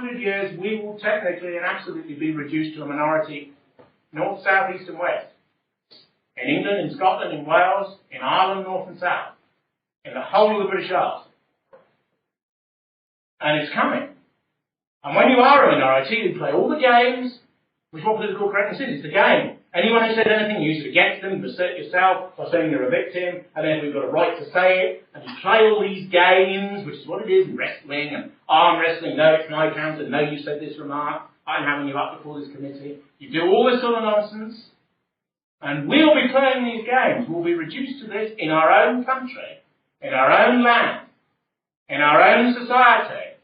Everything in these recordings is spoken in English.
100 years, we will technically and absolutely be reduced to a minority, north, south, east and west. In England, in Scotland, in Wales, in Ireland, north and south. In the whole of the British Isles. And it's coming. And when you are a minority, you play all the games, which is what political correctness is. It's the game. Anyone who says anything, you use it against them, you assert yourself by saying you're a victim, and then we've got a right to say it, and you play all these games, which is what it is in wrestling and arm wrestling. No, it's my counter. No, you said this remark. I'm having you up before this committee. You do all this sort of nonsense, and we'll be playing these games. We'll be reduced to this in our own country, in our own land, in our own society.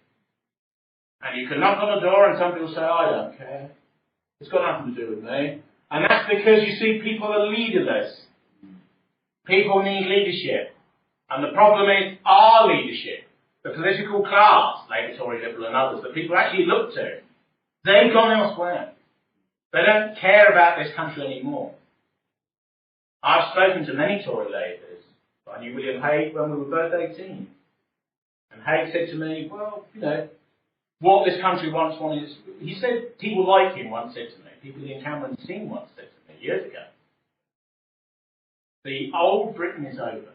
And you can knock on the door and somebody will say, I don't care. It's got nothing to do with me. And that's because, you see, people are leaderless. People need leadership. And the problem is our leadership, the political class, Labour, Tory, Liberal and others, that people actually look to. They've gone elsewhere. They don't care about this country anymore. I've spoken to many Tory Labourers. I knew William Hague when we were both 18. And Hague said to me, well, you know, what this country once wanted is, he said, people like him once said to me, people in Cameron's team once said to me, years ago, the old Britain is over.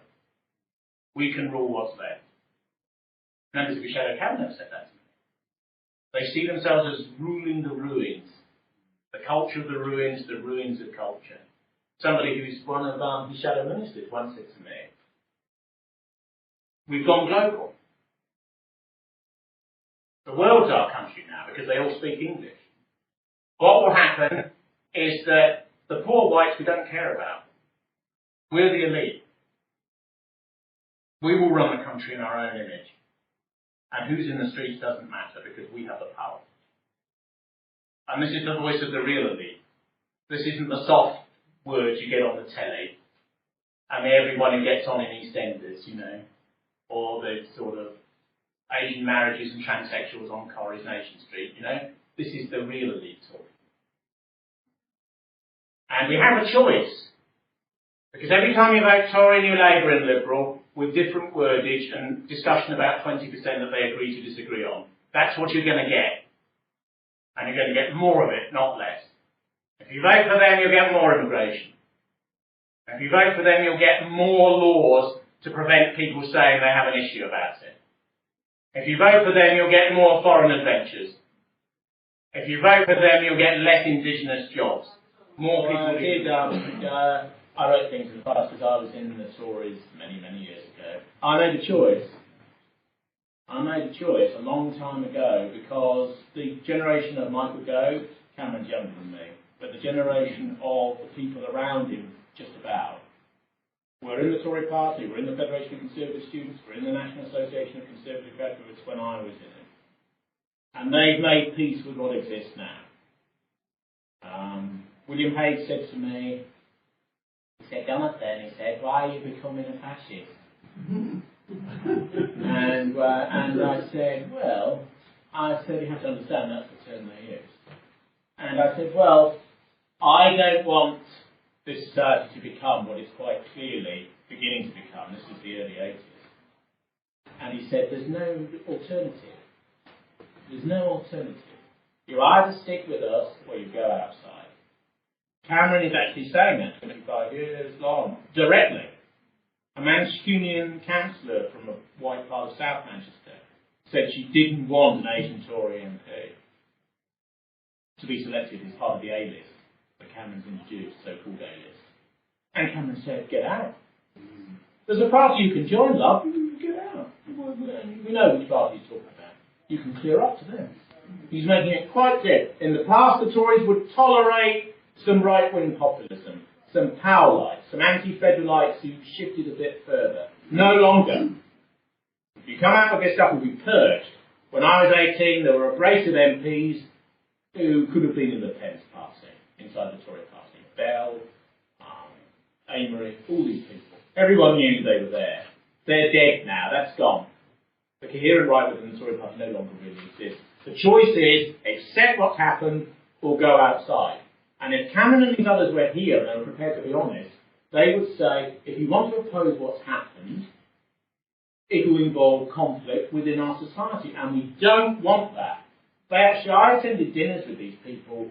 We can rule what's left. Members of the Shadow Cabinet said that to me. They see themselves as ruling the ruins. The culture of the ruins of culture. Somebody who's one of his shadow ministers once said to me, we've gone global. The world's our country now because they all speak English. What will happen is that the poor whites we don't care about. We're the elite. We will run the country in our own image. And who's in the streets doesn't matter because we have the power. And this is the voice of the real elite. This isn't the soft words you get on the telly. And everyone who gets on in EastEnders, you know, or the sort of Asian marriages and transsexuals on Coronation Street, you know. This is the real elite talk. And we have a choice. Because every time you vote Tory, New Labour and Liberal, with different wordage and discussion about 20% that they agree to disagree on, that's what you're going to get. And you're going to get more of it, not less. If you vote for them, you'll get more immigration. If you vote for them, you'll get more laws to prevent people saying they have an issue about it. If you vote for them, you'll get more foreign adventures. If you vote for them, you'll get less indigenous jobs. More people. I wrote things in the past because I was in the Tories many, many years ago. I made a choice. A long time ago because the generation of Michael Gove, Cameron's younger than me, but the generation of the people around him, just about, were in the Tory Party, were in the Federation of Conservative Students, were in the National Association of Conservative Graduates when I was in it. And they've made peace with what exists now. William Hague said to me, he said, Jonathan, he said, why are you becoming a fascist? and I said, well, you have to understand that's the term they use. And I said, well, I don't want this society to become what it's quite clearly beginning to become. This is the early 80s. And he said, there's no alternative. There's no alternative. You either stick with us or you go outside. Cameron is actually saying that 25 years long, directly. A Mancunian councillor from a white part of South Manchester said she didn't want an Asian Tory MP to be selected as part of the A-list that Cameron's introduced, so-called A-list. And Cameron said, get out. There's a party you can join, love, get out. We know which party he's talking about. You can clear up to them. He's making it quite clear. In the past, the Tories would tolerate some right-wing populism, some Powellites, some anti-federalites who shifted a bit further. No longer. If you come out with this stuff, will be purged. When I was 18, there were a brace of MPs who could have been in the Pence party, inside the Tory party. Bell, Amory, all these people. Everyone knew they were there. They're dead now, that's gone. The coherent right within the Tory party no longer really exists. The choice is, accept what's happened, or go outside. And if Cameron and these others were here and they were prepared to be honest, they would say, if you want to oppose what's happened, it will involve conflict within our society. And we don't want that. I attended dinners with these people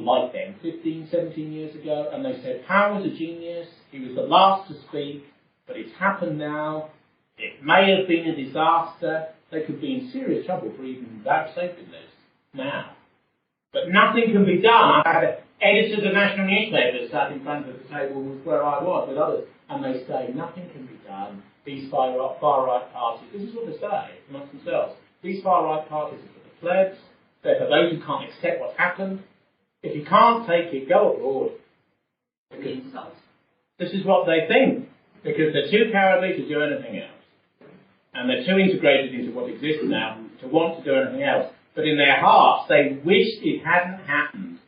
like them, 15, 17 years ago, and they said, Powell was a genius, he was the last to speak, but it's happened now, it may have been a disaster, they could be in serious trouble for even vouchsafing this now. But nothing can be done. I had editors of national newspapers sat in front of the table where I was with others, and they say, nothing can be done. These far-right parties, this is what they say amongst themselves, these far-right parties are for the plebs, they're for those who can't accept what's happened. If you can't take it, go abroad. Because this is what they think. Because they're too cowardly to do anything else. And they're too integrated into what exists now to want to do anything else. But in their hearts, they wish it hadn't happened.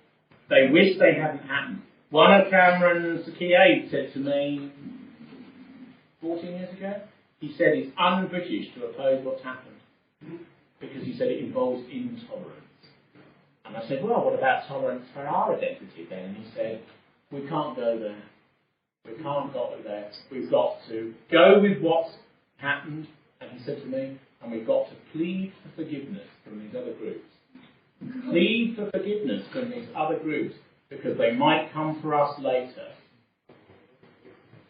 They wish they hadn't happened. One of Cameron's key aides said to me 14 years ago, he said it's un-British to oppose what's happened. Because he said it involves intolerance. And I said, well, what about tolerance for our identity then? And he said, we can't go there. We can't go there. We've got to go with what's happened. And he said to me, and we've got to plead for forgiveness from these other groups. Plead for forgiveness from these other groups, because they might come for us later.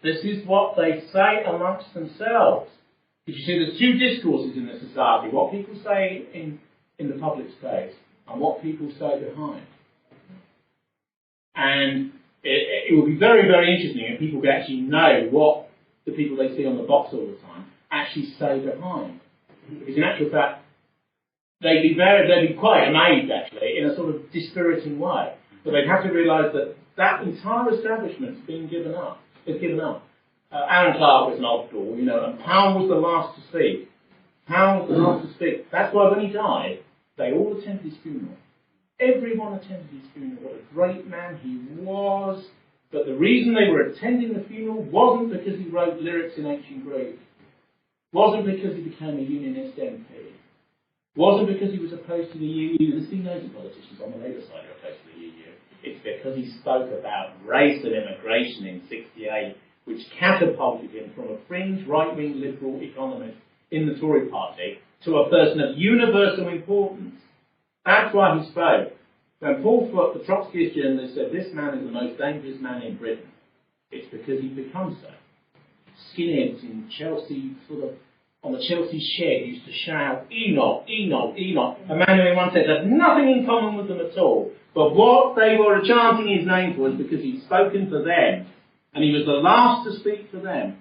This is what they say amongst themselves. Because you see, there's two discourses in the society. What people say in the public space, and what people say behind. And it will be very, very interesting if people could actually know what the people they see on the box all the time actually say behind. Because in actual fact, they'd be quite amazed actually, in a sort of dispiriting way. But they'd have to realise that that entire establishment's been given up. It's given up. Aaron Clark was an oddball, you know, and Powell was the last to speak. Powell was the last to speak. That's why when he died, they all attended his funeral. Everyone attended his funeral. What a great man he was. But the reason they were attending the funeral wasn't because he wrote lyrics in ancient Greek. Wasn't because he became a Unionist MP. Wasn't because he was opposed to the EU. There's been loads of politicians on the Labour side who are opposed to the EU. It's because he spoke about race and immigration in '68, which catapulted him from a fringe right-wing liberal economist in the Tory party to a person of universal importance. That's why he spoke. When Paul Foot, the Trotskyist journalist, said this man is the most dangerous man in Britain, it's because he's become so. Skinheads in Chelsea, sort of on the Chelsea shed, used to shout, Enoch, Enoch, Enoch. A man who in one sense had nothing in common with them at all. But what they were chanting his name for was because he'd spoken for them. And he was the last to speak for them.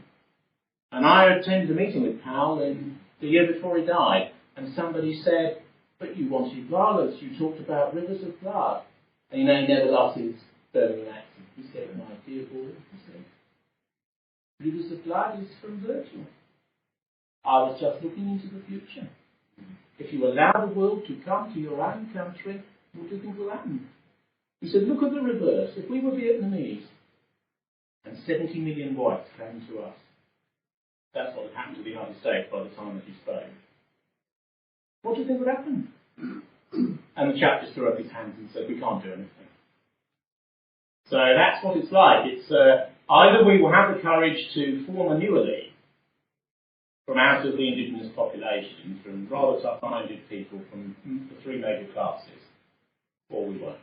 And I attended a meeting with Powell the year before he died. And somebody said, but you wanted violence, you talked about rivers of blood. And you know, he never lost his Birmingham accent. He said, my dear boy, he said, rivers of blood is from Virgil. I was just looking into the future. If you allow the world to come to your own country, what do you think will happen? He said, look at the reverse. If we were Vietnamese and 70 million whites came to us, that's what had happened to the United States by the time that he spoke. What do you think would happen? And the chap just threw up his hands and said, we can't do anything. So that's what it's like. It's either we will have the courage to form a new elite from out of the indigenous population, from rather tough-minded people from the three major classes, or we won't.